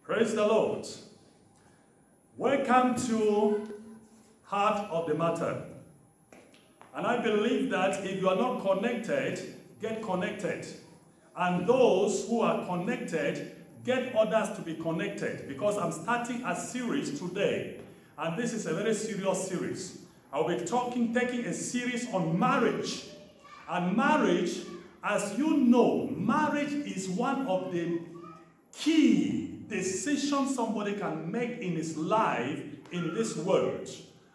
Praise the Lord. Welcome to Heart of the Matter. And I believe that if you are not connected, get connected. And those who are connected, get others to be connected. Because I'm starting a series today. And this is a very serious series. I'll be taking a series on marriage. And marriage, as you know, marriage is one of the key decisions somebody can make in his life in this world.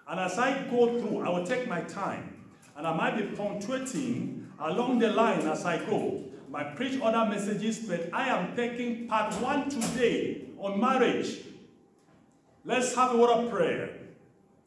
And as I go through, I will take my time. And I might be punctuating along the line as I go. I preach other messages, but I am taking part 1 today on marriage. Let's have a word of prayer.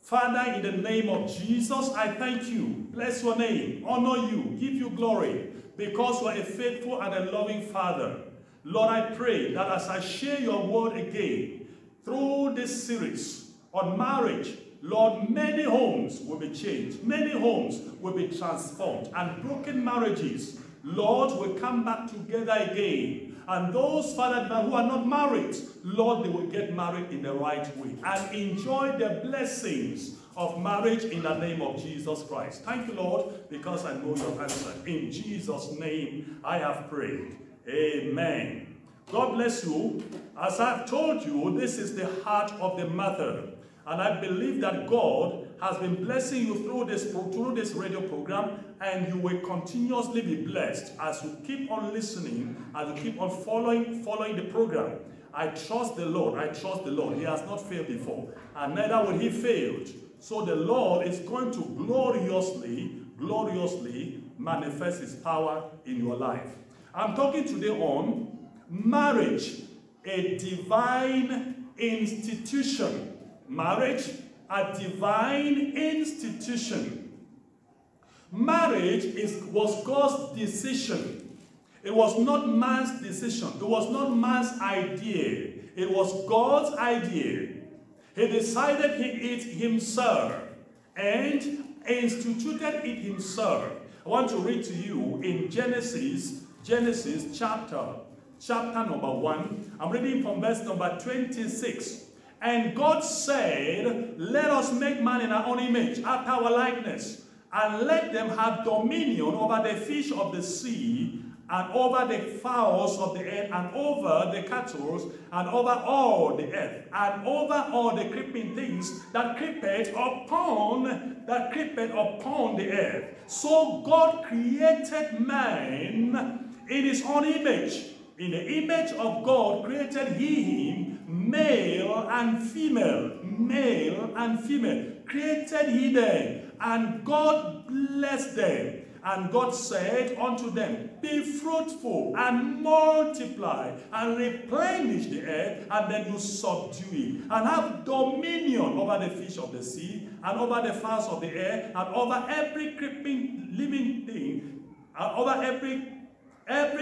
Father, in the name of Jesus, I thank you. Bless your name. Honor you. Give you glory. Because you are a faithful and a loving Father. Lord, I pray that as I share your word again, through this series on marriage, Lord, many homes will be changed. Many homes will be transformed. And broken marriages, Lord, will come back together again. And those, Father, who are not married, Lord, they will get married in the right way and enjoy the blessings of marriage in the name of Jesus Christ. Thank you, Lord, because I know your answer. In Jesus' name, I have prayed. Amen. God bless you. As I've told you, this is the heart of the matter. And I believe that God has been blessing you through this radio program, and you will continuously be blessed as you keep on listening, as you keep on following the program. I trust the Lord. I trust the Lord. He has not failed before, and neither will he fail. So the Lord is going to gloriously manifest his power in your life. I'm talking today on marriage, a divine institution. Marriage, a divine institution. Marriage was God's decision. It was not man's decision. It was not man's idea. It was God's idea. He decided it himself and instituted it himself. I want to read to you in Genesis chapter number 1. I'm reading from verse number 26. And God said, let us make man in our own image, after our likeness, and let them have dominion over the fish of the sea, and over the fowls of the air, and over the cattle, and over all the earth, and over all the creeping things that creepeth upon the earth. So God created man in his own image. In the image of God created he him, male and female, created he them, and God blessed them. And God said unto them, be fruitful and multiply and replenish the earth, and then you subdue it, and have dominion over the fish of the sea, and over the fowls of the air, and over every creeping living thing, and over every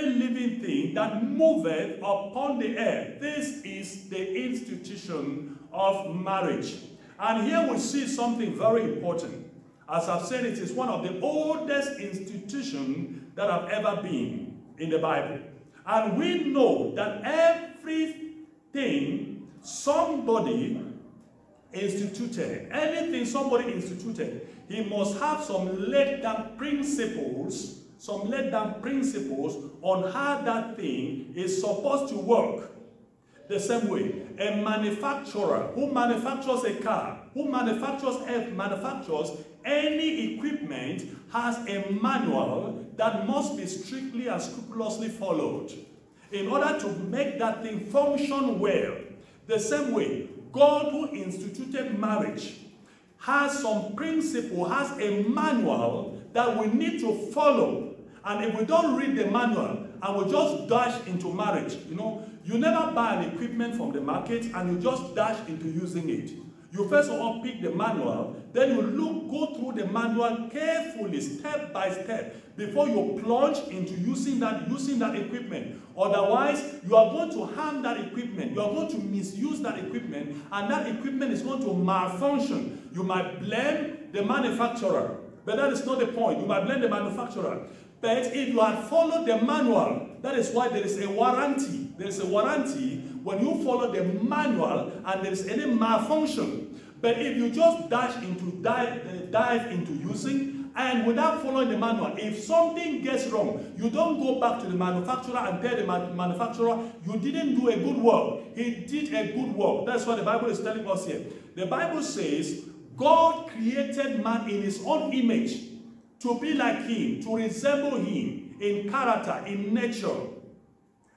living thing that moveth upon the earth. This is the institution of marriage. And here we see something very important. As I've said, it is one of the oldest institutions that have ever been in the Bible. And we know that everything somebody instituted, anything somebody instituted, he must have some laid down principles on how that thing is supposed to work. The same way, a manufacturer who manufactures a car, who manufactures any equipment, has a manual that must be strictly and scrupulously followed in order to make that thing function well. The same way, God, who instituted marriage, has some principle, has a manual that we need to follow. And if we don't read the manual and we just dash into marriage, you never buy an equipment from the market and you just dash into using it. You first of all pick the manual, then you go through the manual carefully, step by step, before you plunge into using that equipment. Otherwise, you are going to harm that equipment. You are going to misuse that equipment, and that equipment is going to malfunction. You might blame the manufacturer, but that is not the point. You might blame the manufacturer. But if you had followed the manual, that is why there is a warranty. There is a warranty when you follow the manual and there is any malfunction. But if you just dive into using and without following the manual, if something gets wrong, you don't go back to the manufacturer and tell the manufacturer you didn't do a good work. He did a good work. That's what the Bible is telling us here. The Bible says God created man in his own image to be like him, to resemble him in character, in nature.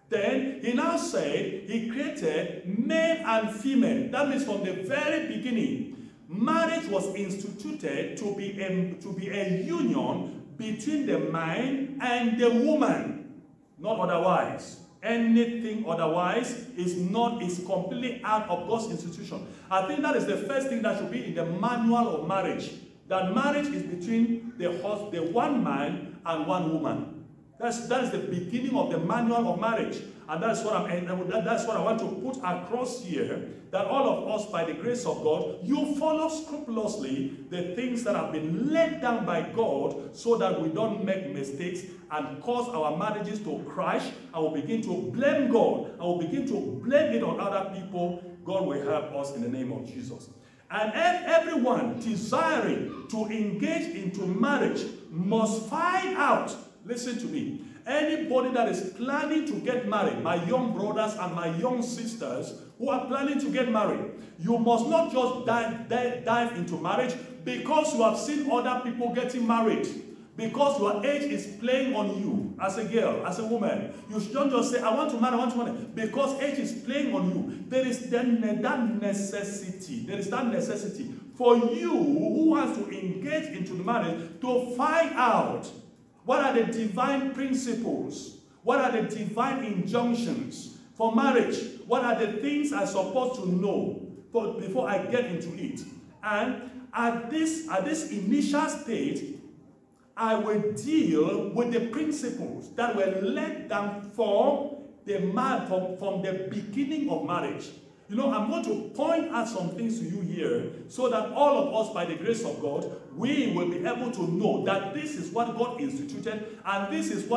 Then he now said he created male and female. That means from the very beginning, marriage was instituted to be a union between the man and the woman, not otherwise. Anything otherwise is completely out of God's institution. I think that is the first thing that should be in the manual of marriage. That marriage is between the one man and one woman. That is the beginning of the manual of marriage. And that's what I want to put across here, that all of us, by the grace of God, you follow scrupulously the things that have been laid down by God so that we don't make mistakes and cause our marriages to crash, and we'll begin to blame God, and we'll begin to blame it on other people. God will help us in the name of Jesus. And everyone desiring to engage into marriage must find out, listen to me, anybody that is planning to get married, my young brothers and my young sisters who are planning to get married, you must not just dive into marriage because you have seen other people getting married, because your age is playing on you as a girl, as a woman. You shouldn't just say, I want to marry, because age is playing on you. There is that necessity for you who wants to engage into the marriage to find out what are the divine principles, what are the divine injunctions for marriage, what are the things I'm supposed to know before I get into it. And at this initial stage, I will deal with the principles that were laid down from the beginning of marriage. You know, I'm going to point out some things to you here so that all of us, by the grace of God, we will be able to know that this is what God instituted, and this is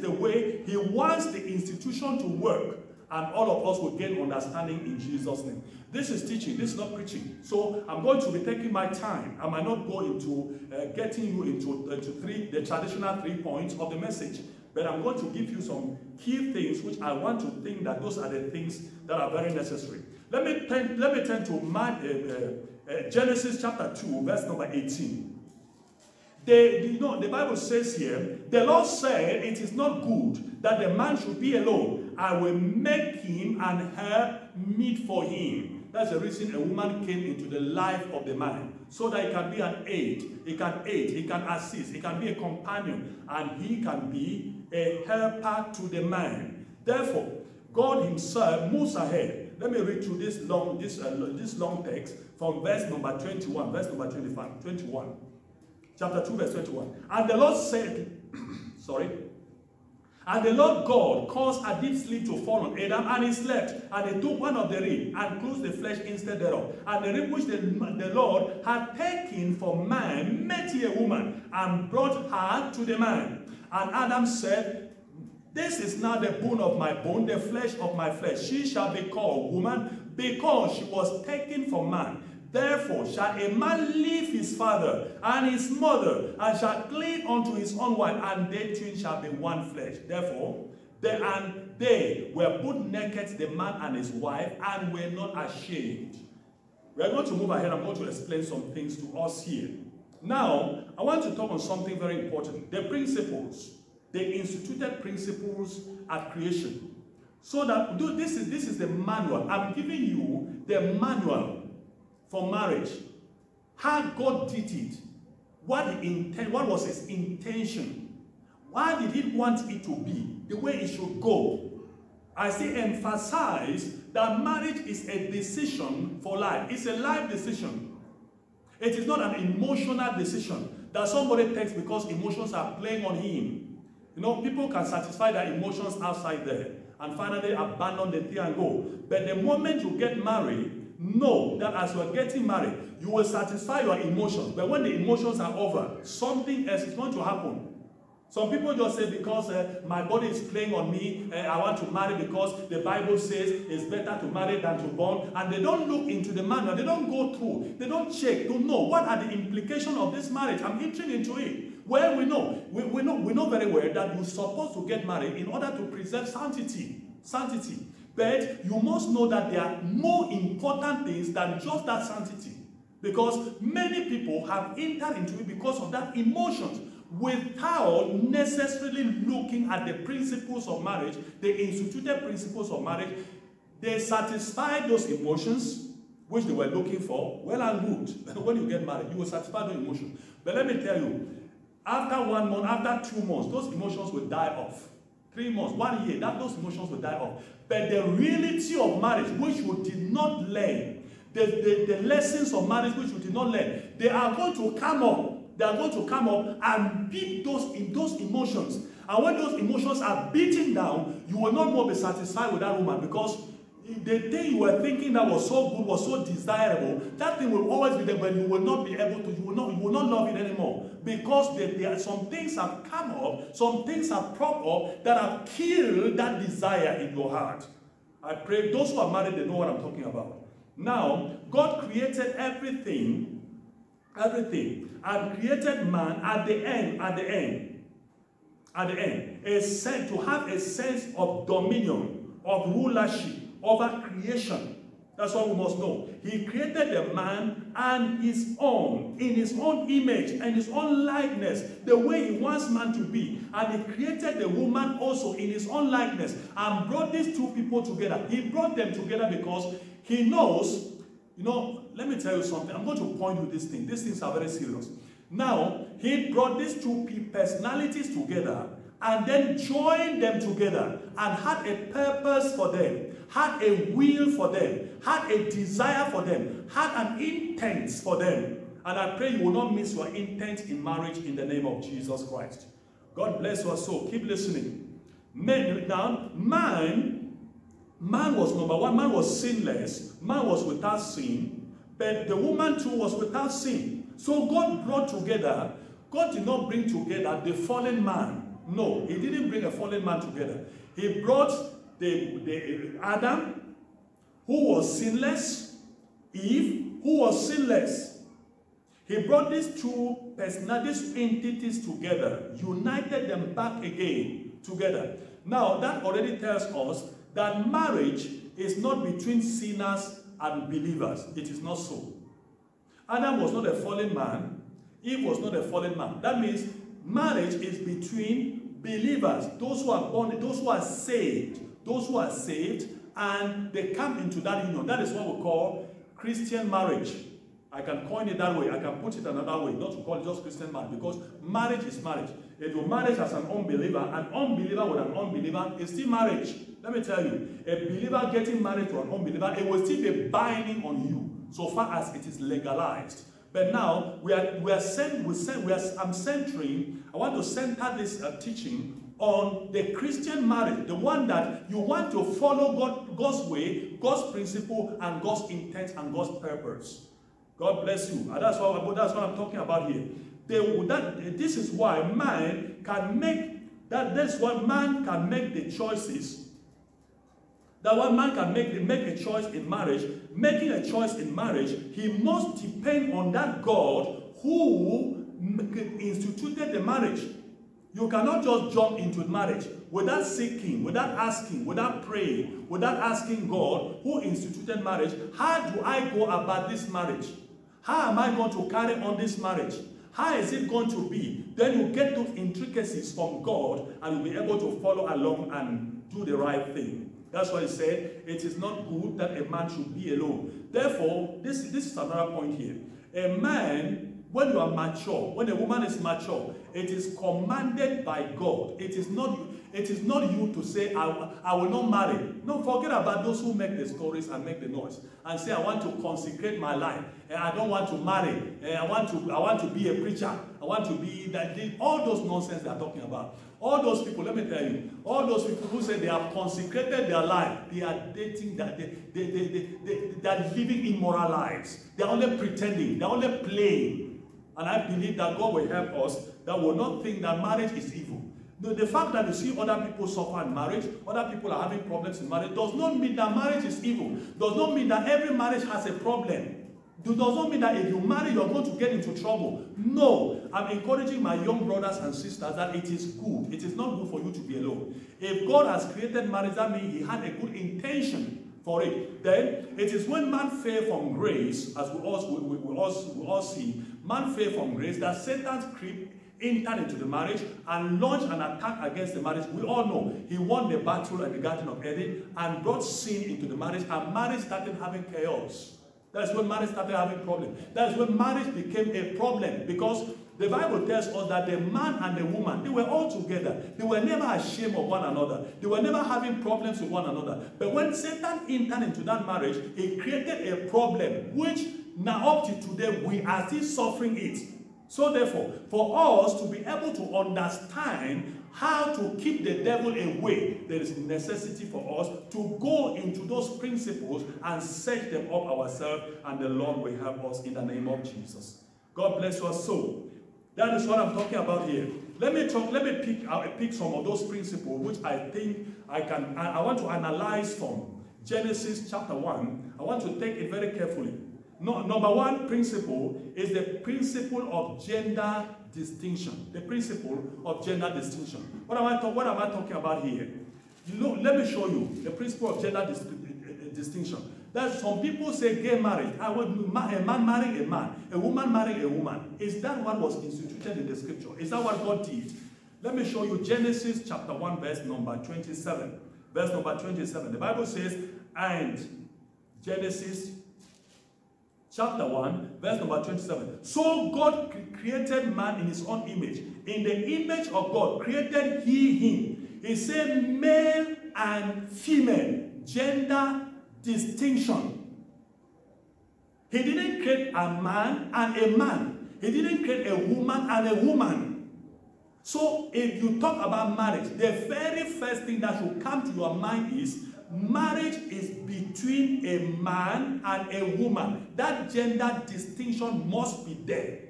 the way He wants the institution to work, and all of us will gain understanding in Jesus' name. This is teaching, this is not preaching. So I'm going to be taking my time. I might not go into getting you into the traditional 3 points of the message, but I'm going to give you some key things which I want to think that those are the things that are very necessary. Let me turn to Genesis chapter 2, verse number 18. The Bible says here, the Lord said, it is not good that the man should be alone. I will make him and her meet for him. That's the reason a woman came into the life of the man, so that he can be an aid, he can assist, he can be a companion, and he can be a helper to the man. Therefore, God Himself moves ahead. Let me read through this long text from verse number 21, verse number 21. Chapter 2, verse 21. And the Lord said, and the Lord God caused a deep sleep to fall on Adam, and he slept. And he took one of the rib and closed the flesh instead thereof. And the rib which the Lord had taken for man met he a woman, and brought her to the man. And Adam said, this is now the bone of my bone, the flesh of my flesh. She shall be called woman, because she was taken from man. Therefore shall a man leave his father and his mother, and shall cleave unto his own wife, and they twain shall be one flesh. Therefore they were both naked, the man and his wife, and were not ashamed. We are going to move ahead. I'm going to explain some things to us here. Now, I want to talk on something very important. The principles, the instituted principles at creation. So that this is the manual. I'm giving you the manual for marriage. How God did it. What was His intention? Why did He want it to be the way it should go? I say emphasize that marriage is a decision for life. It's a life decision. It is not an emotional decision that somebody takes because emotions are playing on him. You know, people can satisfy their emotions outside there and finally abandon the thing and go. But the moment you get married, know that as you are getting married, you will satisfy your emotions. But when the emotions are over, something else is going to happen. Some people just say because my body is playing on me, I want to marry because the Bible says it's better to marry than to burn. And they don't look into the manual. They don't go through. They don't check to know what are the implications of this marriage. I'm entering into it. Well, we know very well that you're supposed to get married in order to preserve sanctity. But you must know that there are more important things than just that sanctity. Because many people have entered into it because of that emotions, without necessarily looking at the principles of marriage, the instituted principles of marriage. They satisfy those emotions which they were looking for, well and good. When you get married, you will satisfy those emotions. But let me tell you, after 1 month, after 2 months, those emotions will die off. 3 months, 1 year, those emotions will die off. But the reality of marriage, which you did not learn, the lessons of marriage which you did not learn, they are going to come up. They are going to come up and beat those emotions. And when those emotions are beaten down, you will not more be satisfied with that woman, because the thing you were thinking that was so good, was so desirable, that thing will always be there, but you will not be able to, you will not love it anymore. Because there are some things have come up, some things have propped up that have killed that desire in your heart. I pray those who are married, they know what I'm talking about. Now, God created everything, and created man at the end, to have a sense of dominion, of rulership over creation. That's what we must know. He created the man and his own, in his own image and his own likeness, the way he wants man to be. And he created the woman also in his own likeness and brought these two people together. He brought them together because he knows, let me tell you something. I'm going to point you this thing. These things are very serious. Now, he brought these two personalities together and then joined them together and had a purpose for them, had a will for them, had a desire for them, had an intent for them. And I pray you will not miss your intent in marriage in the name of Jesus Christ. God bless your soul. Keep listening. Man was number one. Man was sinless. Man was without sin. But the woman too was without sin. So God brought together, God did not bring together the fallen man. No, he didn't bring a fallen man together. He brought the Adam, who was sinless, Eve, who was sinless. He brought these two personalities, entities together, united them back again together. Now, that already tells us that marriage is not between sinners and believers. It is not so. Adam was not a fallen man. Eve was not a fallen man. That means marriage is between believers, those who are born, those who are saved, and they come into that union. That is what we call Christian marriage. I can coin it that way. I can put it another way, not to call it just Christian marriage, because marriage is marriage. If you marry as an unbeliever with an unbeliever is still marriage. Let me tell you, a believer getting married to an unbeliever, it will still be binding on you, so far as it is legalized. But now I want to center this teaching on the Christian marriage, the one that you want to follow God's way, God's principle, and God's intent and God's purpose. God bless you. And that's what I'm talking about here. This is why man can make that. That's why man can make the choices. That one man can make a choice in marriage. Making a choice in marriage, he must depend on that God who instituted the marriage. You cannot just jump into marriage without seeking, without asking, without praying, without asking God who instituted marriage. How do I go about this marriage? How am I going to carry on this marriage? How is it going to be? Then you get those intricacies from God and you'll be able to follow along and do the right thing. That's why he said, it is not good that a man should be alone. Therefore, this is another point here. A man, when you are mature, when a woman is mature, it is commanded by God. It is not you to say, I will not marry. No, forget about those who make the stories and make the noise and say, I want to consecrate my life. I don't want to marry. I want to be a preacher. I want to be that. All those nonsense they are talking about. All those people, let me tell you, all those people who say they have consecrated their life, they are dating, that they are living immoral lives. They are only pretending. They are only playing. And I believe that God will help us, that will not think that marriage is evil. The fact that you see other people suffer in marriage, other people are having problems in marriage, does not mean that marriage is evil. Does not mean that every marriage has a problem. Does not mean that if you marry, you're going to get into trouble. No. I'm encouraging my young brothers and sisters that it is good. It is not good for you to be alone. If God has created marriage, that means he had a good intention for it. Then it is when man fell from grace, as we all see, man fell from grace, that Satan's creep entered into the marriage and launched an attack against the marriage. We all know he won the battle at the Garden of Eden and brought sin into the marriage, and marriage started having chaos. That's when marriage started having problems. That's when marriage became a problem, because the Bible tells us that the man and the woman, they were all together. They were never ashamed of one another. They were never having problems with one another. But when Satan entered into that marriage, it created a problem, which now up to today, we are still suffering it. So therefore, for us to be able to understand how to keep the devil away, there is necessity for us to go into those principles and set them up ourselves, and the Lord will help us in the name of Jesus. God bless your soul. That is what I'm talking about here. Let me pick some of those principles which I think I want to analyze from Genesis chapter 1. I want to take it very carefully. Number one principle is the principle of gender distinction. The principle of gender distinction. What am I talking about here? Let me show you the principle of gender distinction. That some people say gay marriage, a man marrying a man, a woman marrying a woman. Is that what was instituted in the scripture? Is that what God did? Let me show you Genesis chapter 1 verse number 27. Verse number 27. The Bible says, and Genesis chapter 1, verse number 27. So God created man in his own image. In the image of God created he him. He said male and female. Gender distinction. He didn't create a man and a man. He didn't create a woman and a woman. So if you talk about marriage, the very first thing that should come to your mind is marriage is between a man and a woman. That gender distinction must be there.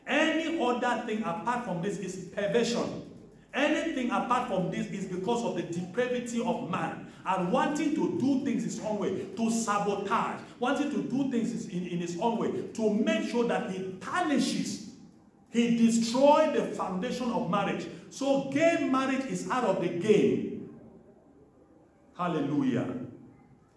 Any other thing apart from this is perversion. Anything apart from this is because of the depravity of man and wanting to do things his own way, to sabotage, wanting to do things in his own way, to make sure that he tarnishes, he destroys the foundation of marriage. So gay marriage is out of the game. Hallelujah.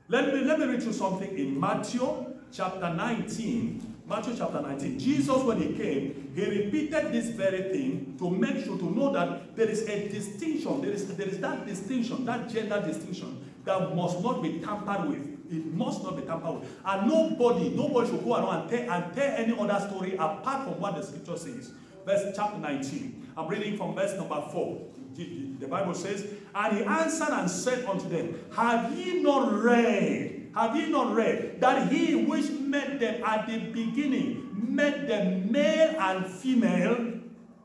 Let me read you something in Matthew chapter 19. Matthew chapter 19. Jesus, when he came, he repeated this very thing to make sure, to know that there is a distinction. There is that distinction, that gender distinction, that must not be tampered with. It must not be tampered with. And nobody should go around and tell any other story apart from what the scripture says. Verse chapter 19. I'm reading from verse number 4. The Bible says, and he answered and said unto them, have ye not read that he which made them at the beginning made them male and female?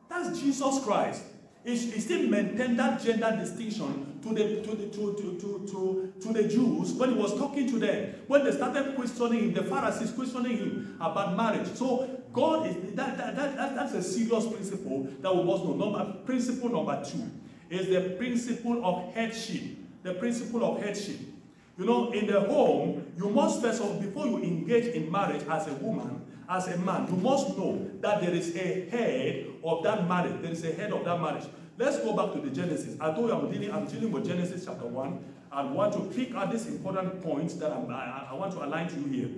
That's Jesus Christ. He still maintained that gender distinction to the Jews when he was talking to them. When they started questioning him, the Pharisees questioning him about marriage. So God is that's a serious principle that we must know. Principle number 2 is the principle of headship. The principle of headship. You know, in the home, you must first of all, before you engage in marriage as a woman, as a man, you must know that there is a head of that marriage. There is a head of that marriage. Let's go back to the Genesis. I told you I'm dealing with Genesis chapter 1. I want to pick out these important points that I want to align to you here.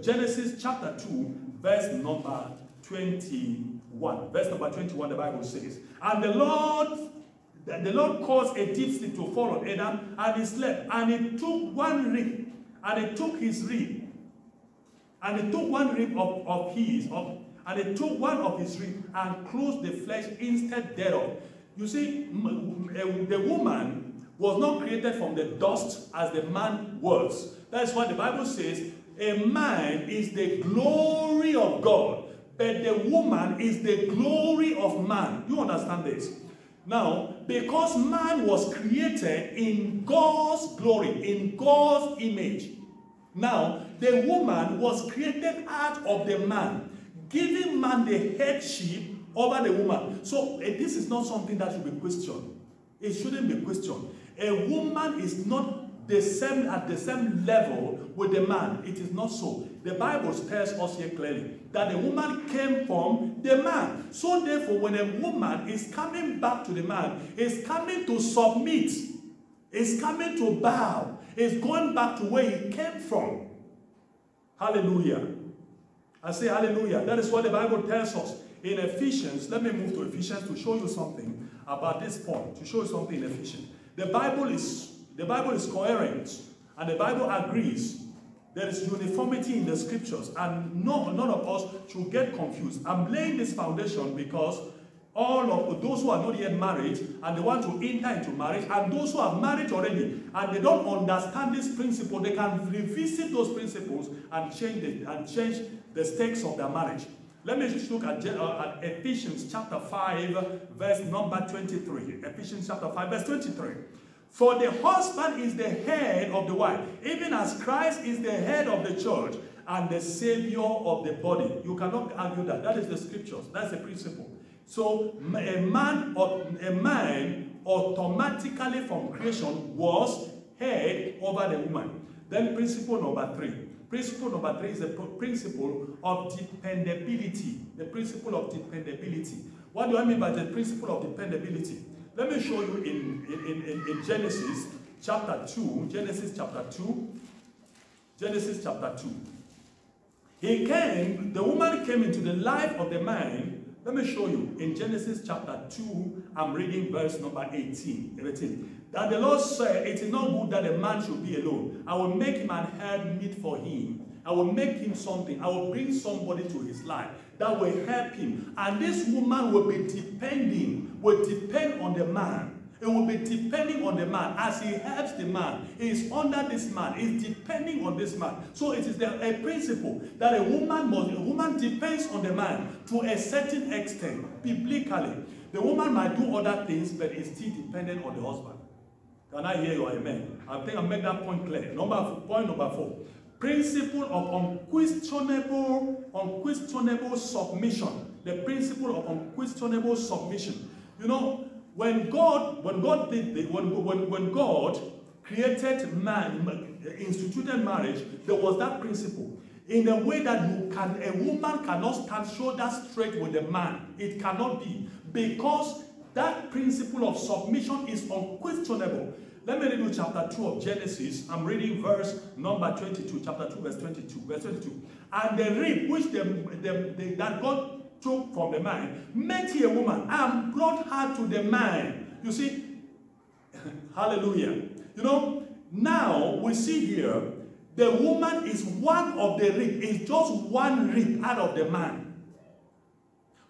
Genesis chapter 2, verse number 21. Verse number 21, the Bible says, and the Lord caused a deep sleep to fall on Adam, and he slept, and he took one rib, and he took his rib, and he took one rib of his, and he took one of his ribs, and closed the flesh instead thereof. You see, the woman was not created from the dust as the man was. That's what the Bible says. A man is the glory of God, but the woman is the glory of man. You understand this? Now, because man was created in God's glory, in God's image. Now, the woman was created out of the man. giving man the headship over the woman. So this is not something that should be questioned. It shouldn't be questioned. A woman is not at the same level with the man. It is not so. The Bible tells us here clearly that the woman came from the man. So therefore, when a woman is coming back to the man, is coming to submit, is coming to bow, is going back to where he came from. Hallelujah. I say hallelujah. That is what the Bible tells us in Ephesians. Let me move to Ephesians to show you something about this point, to show you something in Ephesians. The Bible is coherent, and the Bible agrees. There is uniformity in the scriptures, and none of us should get confused. I'm laying this foundation because all of those who are not yet married and they want to enter into marriage, and those who are married already and they don't understand this principle, they can revisit those principles and change the stakes of their marriage. Let me just look at Ephesians chapter 5, verse number 23. Ephesians chapter 5, verse 23. For the husband is the head of the wife, even as Christ is the head of the church and the Savior of the body. You cannot argue that. That is the scriptures. That's the principle. So a man automatically from creation was head over the woman. Then principle number 3. Principle number 3 is the principle of dependability. The principle of dependability. What do I mean by the principle of dependability? Let me show you in Genesis chapter 2. Genesis chapter 2. Genesis chapter 2. The woman came into the life of the man. Let me show you in Genesis chapter 2. I'm reading verse number 18. That the Lord said, it is not good that a man should be alone. I will make him an help meet for him. I will make him something. I will bring somebody to his life that will help him. And this woman will depend on the man. It will be depending on the man. As he helps the man, he is under this man, he is depending on this man. So it is a principle that a woman depends on the man to a certain extent, biblically. The woman might do other things, but is still dependent on the husband. Can I hear your amen? I think I made that point clear. Point number 4. Principle of unquestionable submission. The principle of unquestionable submission. You know, when God created man, instituted marriage, there was that principle. In a way that a woman cannot stand shoulder straight with a man. It cannot be. Because that principle of submission is unquestionable. Let me read you chapter 2 of Genesis. I'm reading verse number 22. Chapter 2, verse 22. Verse 22. And the rib which that God took from the man met he a woman and brought her to the man. You see? Hallelujah. You know, now we see here the woman is one of the rib. It's just one rib out of the man.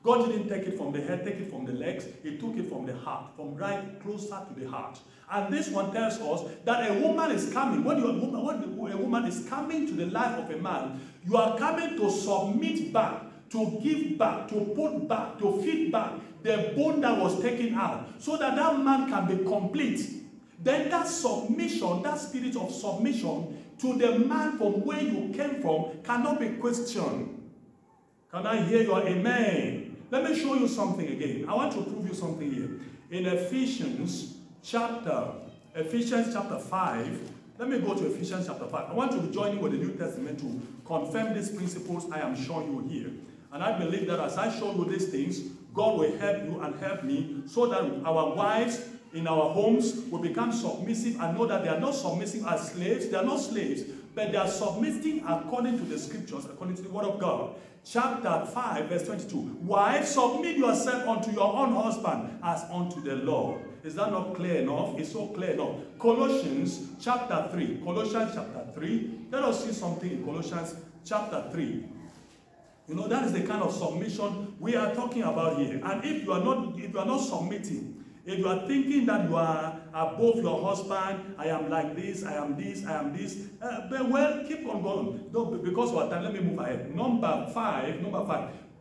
God didn't take it from the head, take it from the legs. He took it from the heart, from right closer to the heart. And this one tells us that a woman is coming. When a woman is coming to the life of a man, you are coming to submit back, to give back, to put back, to feed back the bone that was taken out, so that that man can be complete. Then that submission, that spirit of submission to the man from where you came from cannot be questioned. Can I hear your amen? Let me show you something again. I want to prove you something here. In Ephesians chapter 5, let me go to Ephesians chapter 5. I want to join you with the New Testament to confirm these principles I am showing you here. And I believe that as I show you these things, God will help you and help me so that our wives in our homes will become submissive and know that they are not submissive as slaves. They are not slaves, but they are submitting according to the scriptures, according to the word of God. Chapter 5, verse 22. Wives, submit yourself unto your own husband as unto the Lord. Is that not clear enough? It's so clear enough. Colossians chapter 3. Colossians chapter 3. Let us see something in Colossians chapter 3. You know, that is the kind of submission we are talking about here. And if you are not submitting, if you are thinking that you are above your husband, I am like this, I am this, I am this, well, keep on going. Don't, because of our time, let me move ahead. Number five,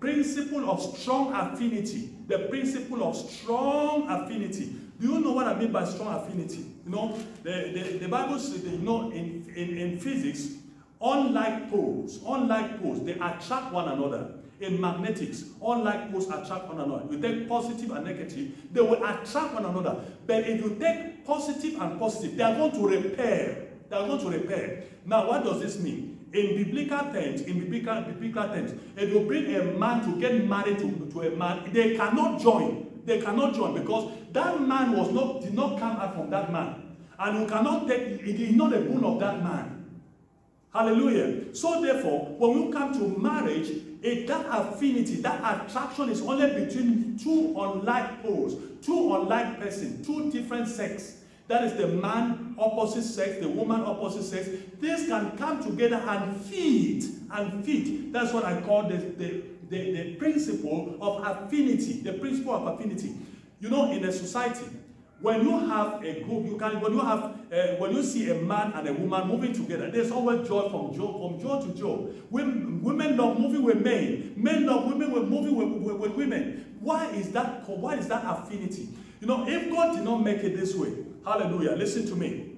principle of strong affinity. The principle of strong affinity. Do you know what I mean by strong affinity? You know, the Bible says, you know, in physics, unlike poles, they attract one another. In magnetics, all like poles attract one another. You take positive and negative, they will attract one another. But if you take positive and positive, they are going to repel. They are going to repel. Now, what does this mean? In biblical terms, if you bring a man to get married to a man, they cannot join. They cannot join because that man did not come out from that man. And you cannot take, it is not a bone of that man. Hallelujah. So therefore, when you come to marriage, that affinity, that attraction is only between two unlike poles, two unlike persons, two different sex. That is the man opposite sex, the woman opposite sex. This can come together and feed. That's what I call the principle of affinity. The principle of affinity. You know, in a society, when you have a group, when you see a man and a woman moving together, there's always joy from joy to joy. Women love moving with men. Men love women moving with women. Why is that? Why is that affinity? You know, if God did not make it this way, hallelujah, listen to me.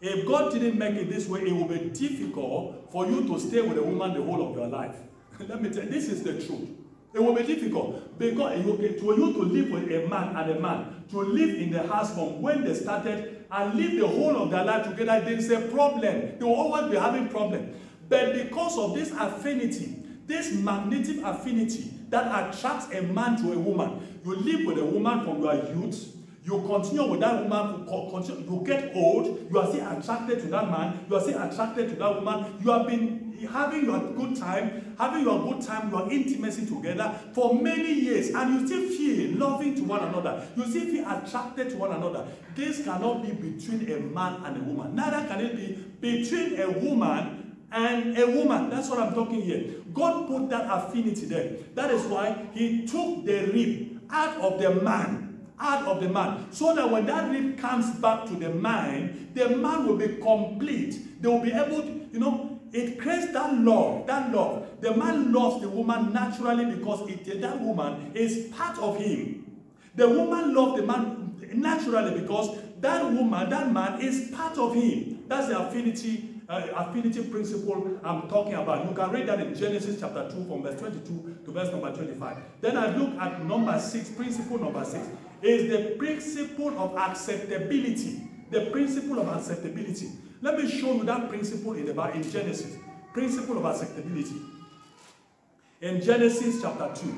If God didn't make it this way, it will be difficult for you to stay with a woman the whole of your life. Let me tell you, this is the truth. It will be difficult because for you to live with a man, to live in the house from when they started and live the whole of their life together, there's a problem. They will always be having problems. But because of this affinity, this magnetic affinity that attracts a man to a woman, you live with a woman from your youth, you continue with that woman, you get old, you are still attracted to that man, you are still attracted to that woman, you have been having your good time, your intimacy together for many years, and you still feel loving to one another, you still feel attracted to one another. This cannot be between a man and a woman. Neither can it be between a woman and a woman. That's what I'm talking here. God put that affinity there. That is why he took the rib out of the man, so that when that rib comes back to the man will be complete. They will be able to, you know, it creates that love. The man loves the woman naturally because that woman is part of him. The woman loves the man naturally because that man is part of him. That's the affinity principle I'm talking about. You can read that in Genesis chapter 2 from verse 22 to verse number 25. Then I look at number 6, principle number 6. Is the principle of acceptability. The principle of acceptability. Let me show you that principle in Genesis. Principle of acceptability. In Genesis chapter 2.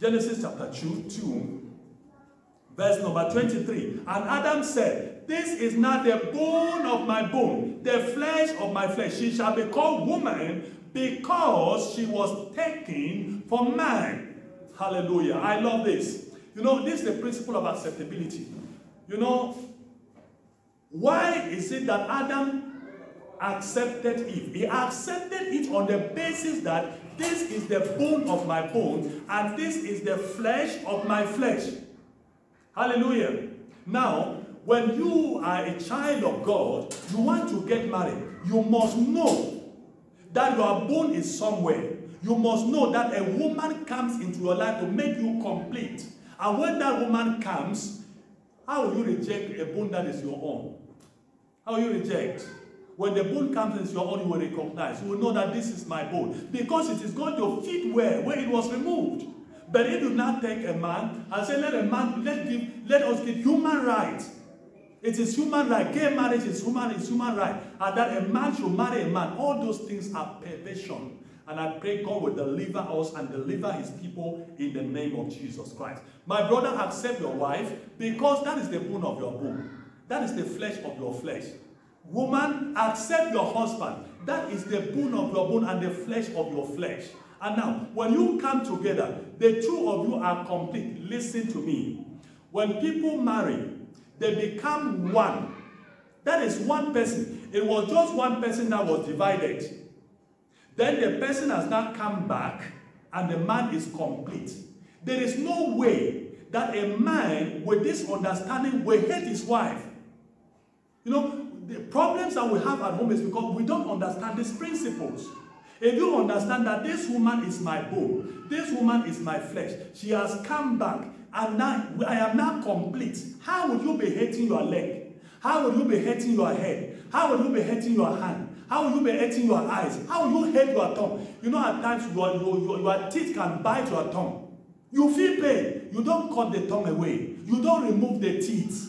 Genesis chapter 2, verse number 23. And Adam said, this is not the bone of my bone, the flesh of my flesh. She shall be called woman because she was taken from man. Hallelujah. I love this. You know, this is the principle of acceptability. You know, why is it that Adam accepted Eve? He accepted it on the basis that this is the bone of my bone and this is the flesh of my flesh. Hallelujah. Now, when you are a child of God, you want to get married, you must know that your bone is somewhere. You must know that a woman comes into your life to make you complete. And when that woman comes, how will you reject a bone that is your own? How will you reject? When the bone comes into your own, you will recognize. You will know that this is my bone. Because it is going to fit where it was removed. But if you not take a man and say, let us give human rights. It is human right. Gay marriage is human right. And that a man should marry a man. All those things are perversion. And I pray God will deliver us and deliver his people in the name of Jesus Christ. My brother, accept your wife because that is the bone of your bone. That is the flesh of your flesh. Woman, accept your husband. That is the bone of your bone and the flesh of your flesh. And now, when you come together, the two of you are complete. Listen to me. When people marry, they become one. That is one person. It was just one person that was divided. Then the person has now come back and the man is complete. There is no way that a man with this understanding will hate his wife. You know, the problems that we have at home is because we don't understand these principles. If you understand that this woman is my bone, this woman is my flesh, she has come back and now I am now complete, how would you be hating your leg? How would you be hating your head? How will you be hurting your hand? How will you be hurting your eyes? How will you hurt your tongue? You know, at times your teeth can bite your tongue. You feel pain. You don't cut the tongue away. You don't remove the teeth.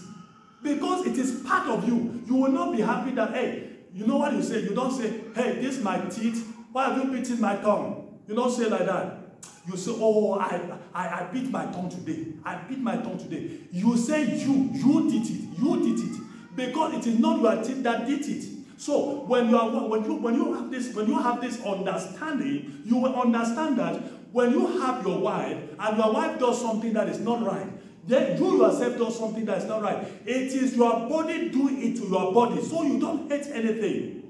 Because it is part of you. You will not be happy that, hey, you know what you say? You don't say, hey, this is my teeth. Why have you beaten my tongue? You don't say like that. You say, oh, I beat my tongue today. I beat my tongue today. You say you did it. You did it. Because it is not your teeth that did it. So when you have this understanding, you will understand that when you have your wife and your wife does something that is not right, then you yourself does something that is not right. It is your body doing it to your body, so you don't hate anything.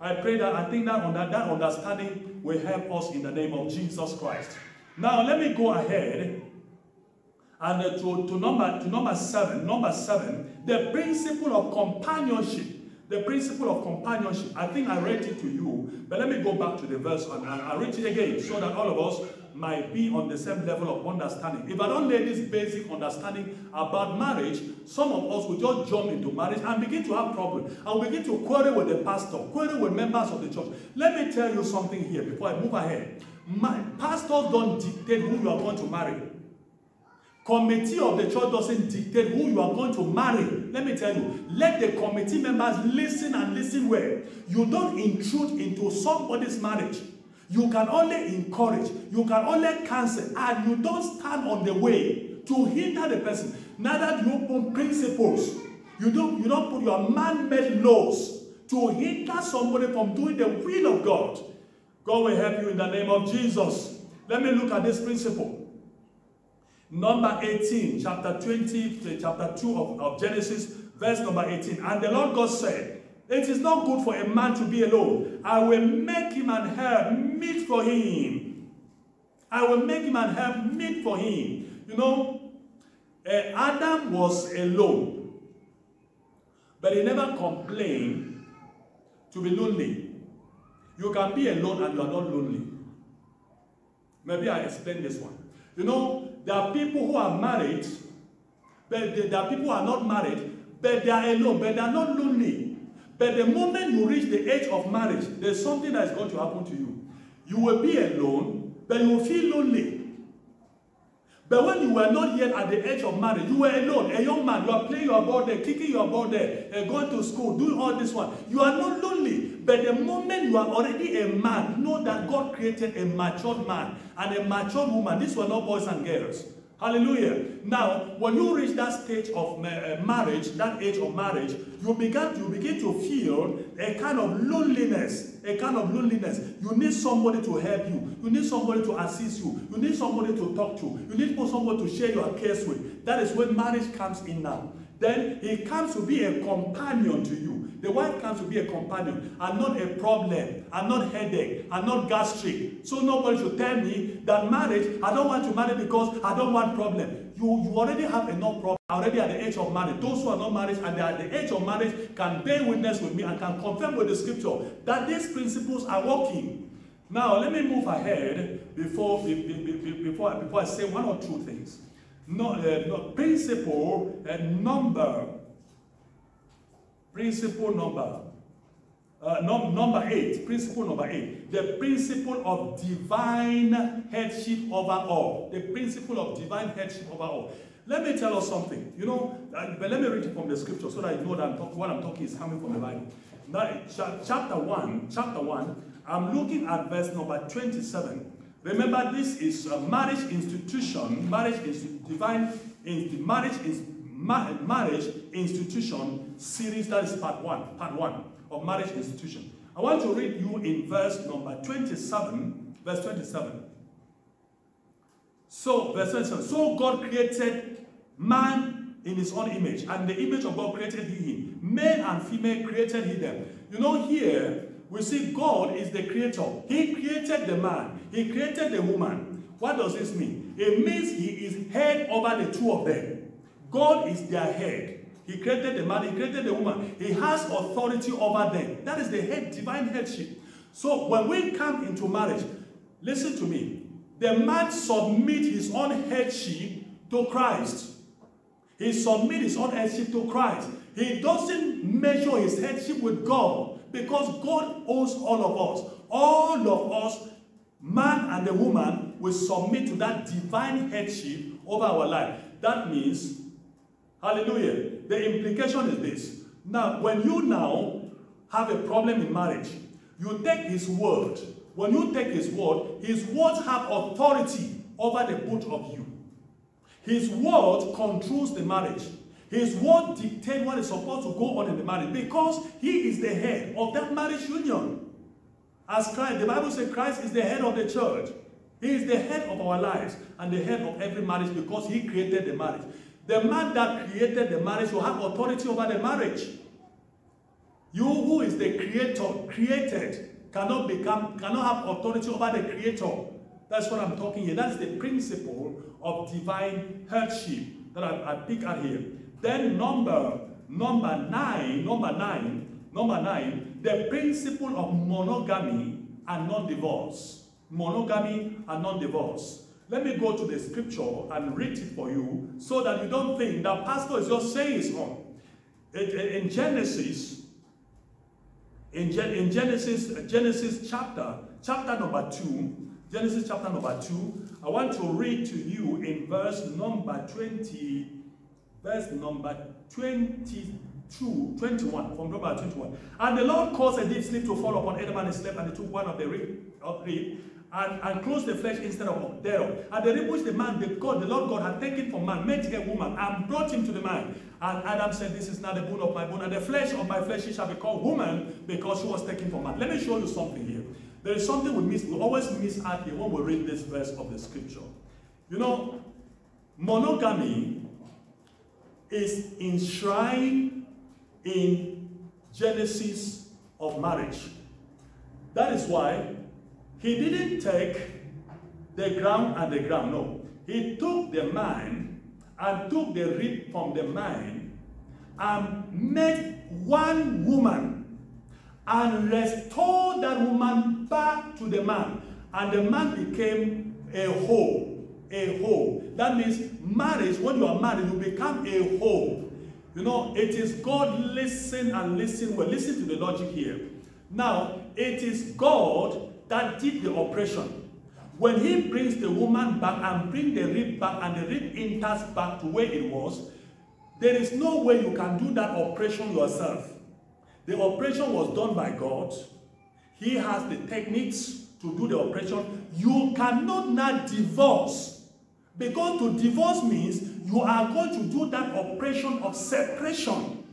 I pray that I think that understanding will help us in the name of Jesus Christ. Now let me go ahead and to number seven. Number seven, the principle of companionship. The principle of companionship. I think I read it to you, but let me go back to the verse and I read it again so that all of us might be on the same level of understanding. If I don't lay this basic understanding about marriage, some of us will just jump into marriage and begin to have problems and begin to quarrel with the pastor, quarrel with members of the church. Let me tell you something here before I move ahead. Pastors don't dictate who you are going to marry. Committee of the church doesn't dictate who you are going to marry. Let me tell you, let the committee members listen and listen well. You don't intrude into somebody's marriage. You can only encourage, you can only cancel, and you don't stand on the way to hinder the person. Neither do you put principles. You don't put your man-made laws to hinder somebody from doing the will of God. God will help you in the name of Jesus. Let me look at this principle. Number 18, chapter 20, chapter 2 of Genesis, verse number 18. And the Lord God said, it is not good for a man to be alone. I will make him and her meet for him. I will make him and her meet for him. You know, Adam was alone, but he never complained to be lonely. You can be alone and you are not lonely. Maybe I explain this one. You know, there are people who are married, but there are people who are not married, but they are alone, but they are not lonely. But the moment you reach the age of marriage, there's something that is going to happen to you. You will be alone, but you will feel lonely. But when you were not yet at the age of marriage, you were alone, a young man, you are playing your ball there, kicking your ball there, going to school, doing all this one. You are not lonely. But the moment you are already a man, know that God created a matured man and a matured woman. These were not boys and girls. Hallelujah. Now, when you reach that stage of marriage, that age of marriage, you begin to feel a kind of loneliness. A kind of loneliness. You need somebody to help you. You need somebody to assist you. You need somebody to talk to. You need somebody to share your cares with. That is when marriage comes in now. Then it comes to be a companion to you. The wife comes to be a companion and not a problem, and not headache, and not gastric. So nobody should tell me that marriage, I don't want to marry because I don't want problem. You already have enough problem already at the age of marriage. Those who are not married and they are at the age of marriage can bear witness with me and can confirm with the scripture that these principles are working. Now let me move ahead before I say one or two things. Principle number 8. Principle number 8. The principle of divine headship over all. The principle of divine headship over all. Let me tell us something. You know, but let me read it from the scripture so that you know that what I'm talking is coming from the Bible. Now, chapter 1, I'm looking at verse number 27. Remember, this is a marriage institution. Marriage institution series. That is part one of marriage institution. I want to read you in verse number 27. Verse 27. So, verse 27. So God created man in his own image, and the image of God created he him. Male and female created he them. You know, here we see God is the creator. He created the man. He created the woman. What does this mean? It means he is head over the two of them. God is their head. He created the man. He created the woman. He has authority over them. That is the head, divine headship. So when we come into marriage, listen to me. The man submits his own headship to Christ. He submits his own headship to Christ. He doesn't measure his headship with God because God owns all of us. All of us, man and the woman, will submit to that divine headship over our life. That means, hallelujah, the implication is this. Now, when you now have a problem in marriage, you take his word. When you take his words have authority over the both of you. His word controls the marriage. His word dictates what is supposed to go on in the marriage because he is the head of that marriage union. As Christ, the Bible says Christ is the head of the church. He is the head of our lives and the head of every marriage because he created the marriage. The man that created the marriage will have authority over the marriage. You who is the created, cannot have authority over the creator. That's what I'm talking here. That's the principle of divine headship that I pick at here. Then number nine, the principle of monogamy and non-divorce. Monogamy and non-divorce. Let me go to the scripture and read it for you so that you don't think that pastor is just saying it's on. In Genesis chapter number 2, Genesis chapter number 2, I want to read to you in verse number 21, from number 21. And the Lord caused a deep sleep to fall upon Adam, and he slept, and he took one of the rib and closed the flesh instead of thereof. And the rib which the Lord God had taken from man, made a woman, and brought him to the man. And Adam said, this is now the bone of my bone, and the flesh of my flesh, she shall be called woman, because she was taken from man. Let me show you something here. There is something we always miss out here when we read this verse of the scripture. You know, monogamy is enshrined in Genesis of marriage. That is why he didn't take the ground and the ground. No. He took the man and took the rib from the man and made one woman and restored that woman back to the man. And the man became a whole. A whole. That means marriage, when you are married, you become a whole. You know, it is God, listen and listen well. Listen to the logic here. Now, it is God that did the operation. When he brings the woman back and brings the rib back and the rib enters back to where it was, there is no way you can do that operation yourself. The operation was done by God. He has the techniques to do the operation. You cannot now divorce. Because to divorce means you are going to do that operation of separation.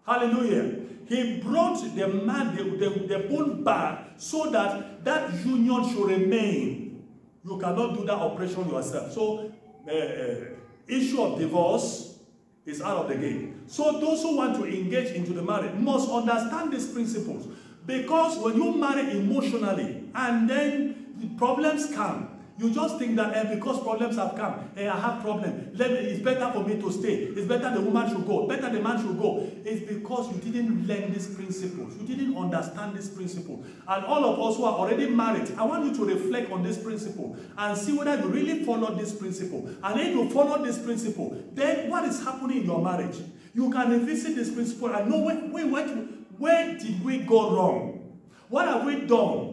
Hallelujah. He brought the man, the bone back so that that union should remain. You cannot do that operation yourself. So, issue of divorce is out of the game. So those who want to engage into the marriage must understand these principles. Because when you marry emotionally and then the problems come, you just think that because problems have come, I have problems. It's better for me to stay. It's better the woman should go. Better the man should go. It's because you didn't learn these principles. You didn't understand this principle. And all of us who are already married, I want you to reflect on this principle and see whether you really follow this principle. And if you follow this principle, then what is happening in your marriage? You can revisit this principle and know where did we go wrong? What have we done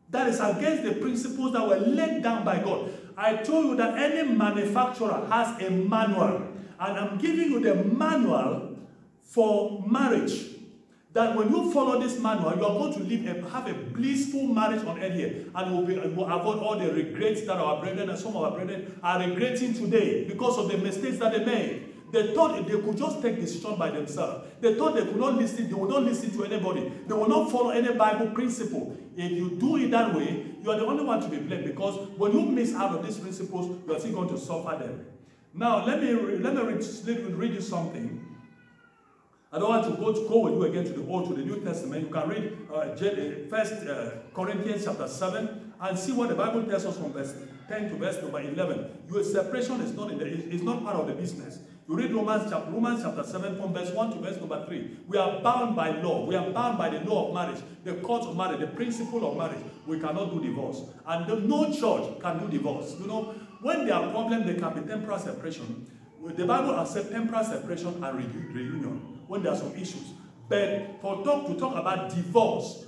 that is against the principles that were laid down by God? I told you that any manufacturer has a manual. And I'm giving you the manual for marriage. That when you follow this manual, you are going to have a blissful marriage on earth here. And we'll avoid all the regrets that our brethren and some of our brethren are regretting today because of the mistakes that they made. They thought they could just take decision by themselves. They thought they could not listen. They would not listen to anybody. They will not follow any Bible principle. If you do it that way, you are the only one to be blamed, because when you miss out of these principles, you are still going to suffer them. Now, let me read you something. I don't want to go with you again to the Old, to the New Testament. You can read 1 Corinthians chapter 7 and see what the Bible tells us from verse 10 to verse number 11. Your separation is not part of the business. You read Romans chapter 7 from verse 1 to verse number 3. We are bound by law. We are bound by the law of marriage, the court of marriage, the principle of marriage. We cannot do divorce. And no church can do divorce. You know, when there are problems, there can be temporal separation. The Bible accepts temporal separation and reunion when there are some issues. But to talk about divorce,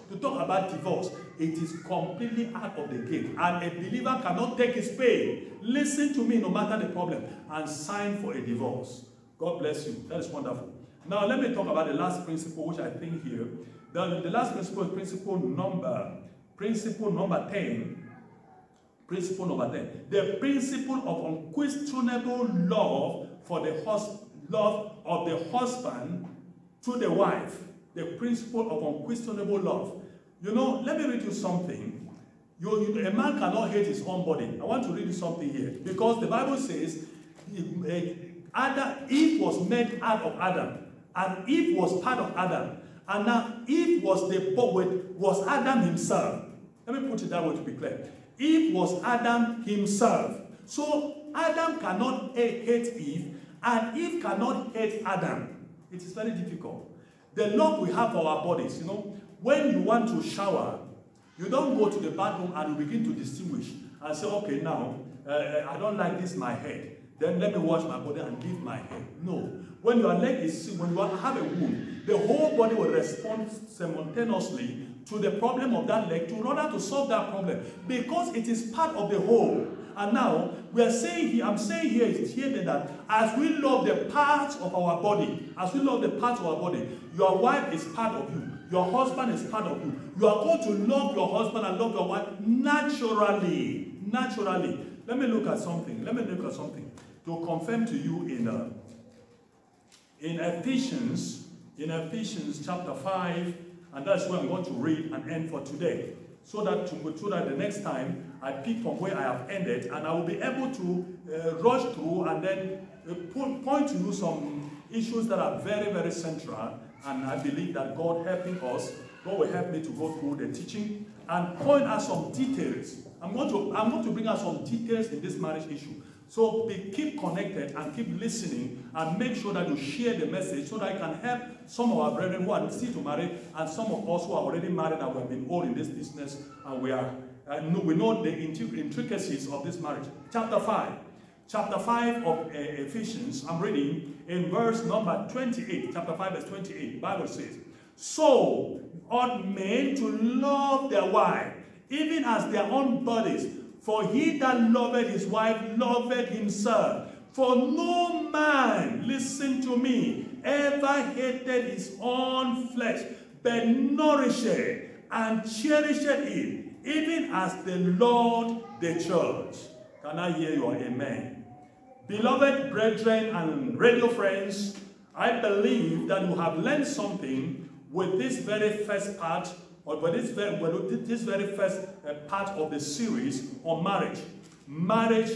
it is completely out of the gate. And a believer cannot take his pay, listen to me no matter the problem, and sign for a divorce. God bless you. That is wonderful. Now let me talk about the last principle, which I think here. The last principle is principle number 10. Principle number 10. The principle of unquestionable love for the love of the husband to the wife. The principle of unquestionable love. You know, let me read you something. A man cannot hate his own body. I want to read you something here. Because the Bible says Eve was made out of Adam. And Eve was part of Adam. And now Eve was Adam himself. Let me put it that way to be clear. Eve was Adam himself. So Adam cannot hate Eve, and Eve cannot hate Adam. It is very difficult. The love we have for our bodies, you know, when you want to shower, you don't go to the bathroom and you begin to distinguish and say, okay, now, I don't like this, my head. Then let me wash my body and leave my head. No. When your leg is sick, when you have a wound, the whole body will respond simultaneously to the problem of that leg in order to solve that problem, because it is part of the whole. And now we are saying here, I'm saying here that as we love the parts of our body, your wife is part of you, your husband is part of you. You are going to love your husband and love your wife naturally. Naturally. Let me look at something to confirm to you in Ephesians chapter 5, and that's where I'm going to read and end for today. So that the next time I pick from where I have ended, and I will be able to rush through and then point to you some issues that are very, very central. And I believe that God will help me to go through the teaching and point out some details. I'm going to bring out some details in this marriage issue. So keep connected and keep listening, and make sure that you share the message so that it can help some of our brethren who are still to marry, and some of us who are already married and we have been old in this business, and we know the intricacies of this marriage. Chapter 5 of Ephesians, I'm reading in verse number 28. Chapter 5 verse 28, the Bible says, "So ought men to love their wife, even as their own bodies. For he that loveth his wife loveth himself. For no man," listen to me, "ever hated his own flesh, but nourished and cherished it, even as the Lord the church." Can I hear your amen? Beloved brethren and radio friends, I believe that you have learned something with this very first part, or this very first part of the series on marriage. Marriage,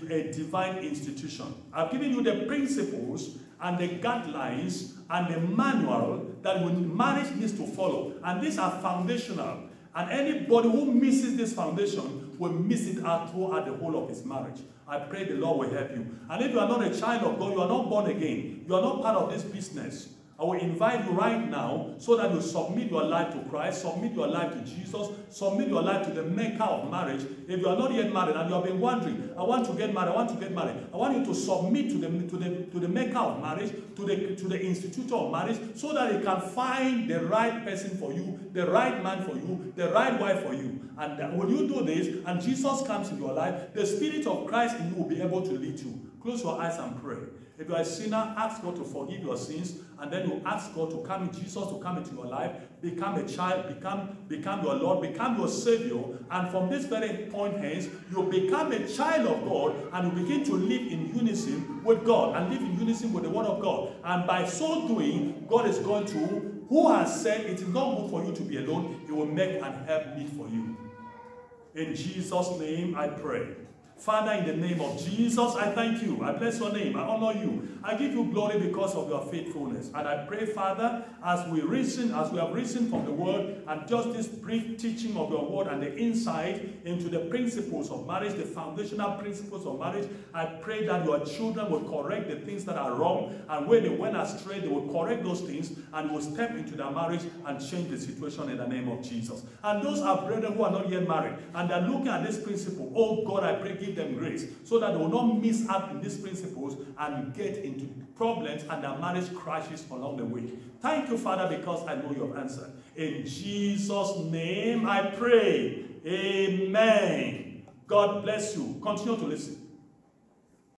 a divine institution. I've given you the principles and the guidelines and the manual that marriage needs to follow. And these are foundational. And anybody who misses this foundation will miss it out throughout the whole of his marriage. I pray the Lord will help you. And if you are not a child of God, you are not born again, you are not part of this business, I will invite you right now so that you submit your life to Christ, submit your life to Jesus, submit your life to the maker of marriage. If you are not yet married and you have been wondering, I want to get married, I want you to submit to the maker of marriage, to the institutor of marriage, so that he can find the right person for you, the right man for you, the right wife for you. And when you do this, and Jesus comes in your life, the Spirit of Christ in you will be able to lead you. Close your eyes and pray. If you are a sinner, ask God to forgive your sins, and then you ask God to come in, Jesus to come into your life, become a child, become your Lord, become your Savior, and from this very point hence, you become a child of God, and you begin to live in unison with God, and live in unison with the Word of God. And by so doing, God is going to, who has said it is not good for you to be alone, He will make and help meet for you. In Jesus' name I pray. Father, in the name of Jesus, I thank you. I bless your name. I honor you. I give you glory because of your faithfulness. And I pray, Father, as we have risen from the word, and just this brief teaching of your word and the insight into the principles of marriage, the foundational principles of marriage, I pray that your children will correct the things that are wrong. And when they went astray, they will correct those things and will step into their marriage and change the situation in the name of Jesus. And those are brethren who are not yet married, and they're looking at this principle. Oh God, I pray, give give them grace so that they will not miss out in these principles and get into problems and their marriage crashes along the way. Thank you, Father, because I know you have answered. In Jesus' name I pray. Amen. God bless you. Continue to listen.